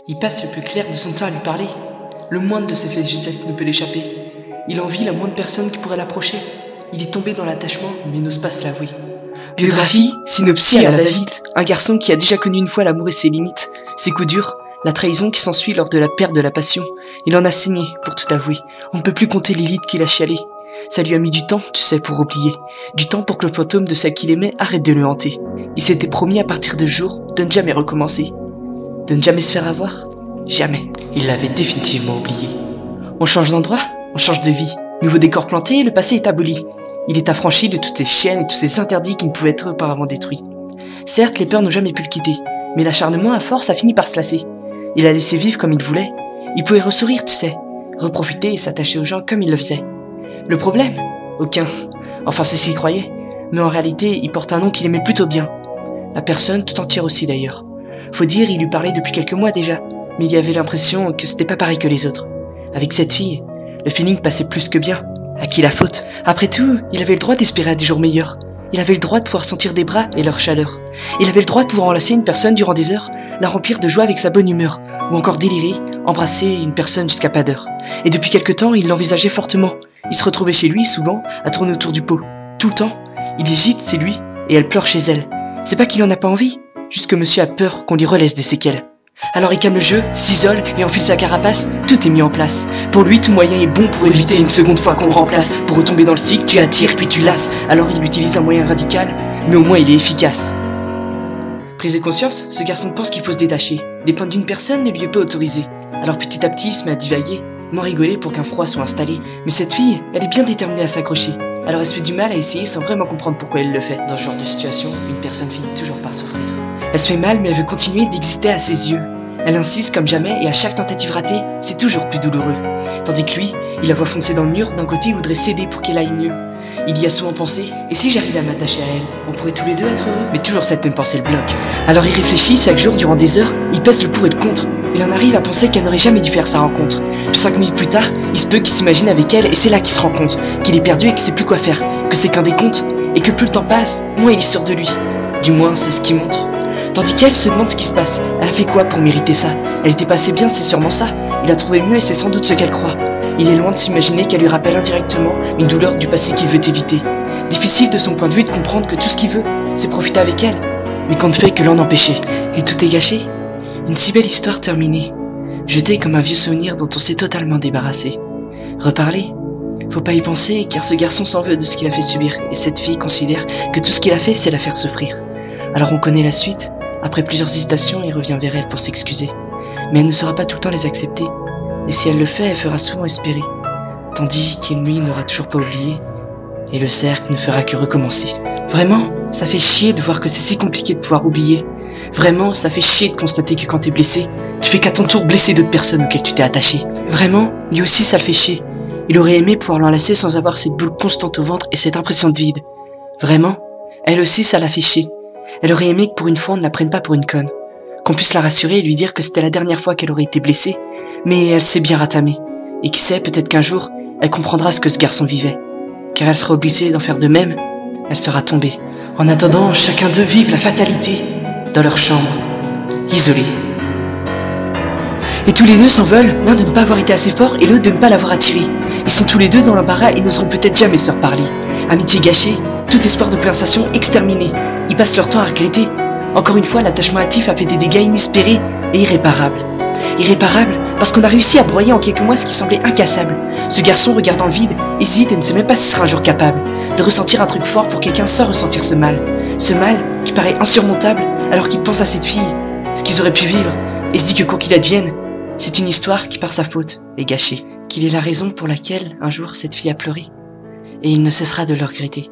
Il passe le plus clair de son temps à lui parler. Le moindre de ses faits et gestes ne peut l'échapper. Il envie la moindre personne qui pourrait l'approcher. Il est tombé dans l'attachement, mais n'ose pas se l'avouer. Biographie, synopsis à la va-vite. Un garçon qui a déjà connu une fois l'amour et ses limites, ses coups durs, la trahison qui s'ensuit lors de la perte de la passion. Il en a saigné, pour tout avouer. On ne peut plus compter les litres qu'il a chialé. Ça lui a mis du temps, tu sais, pour oublier. Du temps pour que le fantôme de celle qu'il aimait arrête de le hanter. Il s'était promis à partir de ce jour de ne jamais recommencer. De ne jamais se faire avoir. Jamais. Il l'avait définitivement oublié. On change d'endroit, on change de vie. Nouveau décor planté, le passé est aboli. Il est affranchi de toutes ces chaînes et tous ces interdits qui ne pouvaient être auparavant détruits. Certes, les peurs n'ont jamais pu le quitter, mais l'acharnement à force a fini par se lasser. Il a laissé vivre comme il voulait. Il pouvait ressourire, tu sais, reprofiter et s'attacher aux gens comme il le faisait. Le problème? Aucun. Enfin, c'est s'il croyait. Mais en réalité, il porte un nom qu'il aimait plutôt bien. La personne tout entière aussi d'ailleurs. Faut dire, il lui parlait depuis quelques mois déjà, mais il y avait l'impression que c'était pas pareil que les autres. Avec cette fille, le feeling passait plus que bien. À qui la faute? Après tout, il avait le droit d'espérer à des jours meilleurs. Il avait le droit de pouvoir sentir des bras et leur chaleur. Il avait le droit de pouvoir enlacer une personne durant des heures, la remplir de joie avec sa bonne humeur, ou encore délirer, embrasser une personne jusqu'à pas d'heure. Et depuis quelque temps, il l'envisageait fortement. Il se retrouvait chez lui, souvent, à tourner autour du pot. Tout le temps, il hésite, c'est lui, et elle pleure chez elle. C'est pas qu'il en a pas envie, juste que monsieur a peur qu'on lui relaisse des séquelles. Alors il calme le jeu, s'isole et enfile sa carapace, tout est mis en place. Pour lui, tout moyen est bon pour éviter une seconde fois qu'on le remplace. Pour retomber dans le cycle, tu attires puis tu lasses. Alors il utilise un moyen radical, mais au moins il est efficace. Prise de conscience, ce garçon pense qu'il faut se détacher. Dépendre d'une personne ne lui est pas autorisé. Alors petit à petit, il se met à divaguer, moins rigoler pour qu'un froid soit installé. Mais cette fille, elle est bien déterminée à s'accrocher. Alors elle se fait du mal à essayer sans vraiment comprendre pourquoi elle le fait. Dans ce genre de situation, une personne finit toujours par souffrir. Elle se fait mal, mais elle veut continuer d'exister à ses yeux. Elle insiste comme jamais et à chaque tentative ratée, c'est toujours plus douloureux. Tandis que lui, il la voit foncer dans le mur, d'un côté il voudrait céder pour qu'elle aille mieux. Il y a souvent pensé, et si j'arrivais à m'attacher à elle, on pourrait tous les deux être heureux? Mais toujours cette même pensée le bloque. Alors il réfléchit chaque jour durant des heures, il pèse le pour et le contre. Il en arrive à penser qu'elle n'aurait jamais dû faire sa rencontre. Puis 5 minutes plus tard, il se peut qu'il s'imagine avec elle et c'est là qu'il se rend compte qu'il est perdu et qu'il sait plus quoi faire, que c'est qu'un décompte, et que plus le temps passe, moins il est sûr de lui. Du moins, c'est ce qu'il montre. Tandis qu'elle se demande ce qui se passe. Elle a fait quoi pour mériter ça? Elle était pas assez bien, c'est sûrement ça. Il a trouvé mieux et c'est sans doute ce qu'elle croit. Il est loin de s'imaginer qu'elle lui rappelle indirectement une douleur du passé qu'il veut éviter. Difficile de son point de vue de comprendre que tout ce qu'il veut, c'est profiter avec elle, mais qu'on ne fait que l'en empêcher. Et tout est gâché. Une si belle histoire terminée, jetée comme un vieux souvenir dont on s'est totalement débarrassé. Reparler? Faut pas y penser, car ce garçon s'en veut de ce qu'il a fait subir, et cette fille considère que tout ce qu'il a fait, c'est la faire souffrir. Alors on connaît la suite. Après plusieurs hésitations, il revient vers elle pour s'excuser. Mais elle ne saura pas tout le temps les accepter. Et si elle le fait, elle fera souvent espérer. Tandis qu'il, lui, n'aura toujours pas oublié. Et le cercle ne fera que recommencer. Vraiment, ça fait chier de voir que c'est si compliqué de pouvoir oublier. Vraiment, ça fait chier de constater que quand t'es blessé, tu fais qu'à ton tour blesser d'autres personnes auxquelles tu t'es attaché. Vraiment, lui aussi ça le fait chier. Il aurait aimé pouvoir l'enlacer sans avoir cette boule constante au ventre et cette impression de vide. Vraiment, elle aussi ça la fait chier. Elle aurait aimé que pour une fois on ne la prenne pas pour une conne. Qu'on puisse la rassurer et lui dire que c'était la dernière fois qu'elle aurait été blessée, mais elle s'est bien ratamée. Et qui sait, peut-être qu'un jour, elle comprendra ce que ce garçon vivait. Car elle sera obligée d'en faire de même, elle sera tombée. En attendant, chacun d'eux vive la fatalité dans leur chambre, isolée. Et tous les deux s'en veulent, l'un de ne pas avoir été assez fort et l'autre de ne pas l'avoir attiré. Ils sont tous les deux dans l'embarras et n'oseront peut-être jamais se reparler. Amitié gâchée, tout espoir de conversation exterminé. Ils passent leur temps à regretter. Encore une fois, l'attachement hâtif a fait des dégâts inespérés et irréparables. Irréparables parce qu'on a réussi à broyer en quelques mois ce qui semblait incassable. Ce garçon, regardant le vide, hésite et ne sait même pas s'il sera un jour capable de ressentir un truc fort pour quelqu'un sans ressentir ce mal. Ce mal qui paraît insurmontable alors qu'il pense à cette fille, ce qu'ils auraient pu vivre, et se dit que quoi qu'il advienne, c'est une histoire qui par sa faute est gâchée. Qu'il est la raison pour laquelle un jour cette fille a pleuré. Et il ne cessera de le regretter.